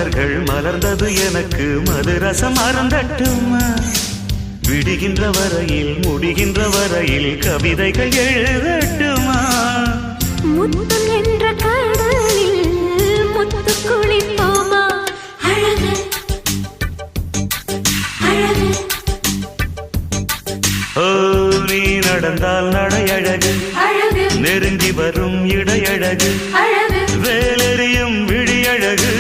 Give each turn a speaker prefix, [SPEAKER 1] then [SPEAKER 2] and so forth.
[SPEAKER 1] மலர்கள் மலர்ந்தது எனக்கு மதுரசம் அருந்தட்டுமா விடுகின்ற வரையில் முடிகின்ற வரையில் கவிதைகள் எழுதட்டுமா
[SPEAKER 2] முத்தம் என்ற கடலில் முத்து குளிப்போமா அழகு அழகு
[SPEAKER 1] ஓ நீ நடந்தால் நடையழகு
[SPEAKER 2] அழகு
[SPEAKER 1] நெருங்கி வரும் இடையழகு
[SPEAKER 2] அழகு
[SPEAKER 1] வேலெறியும் விழியழகு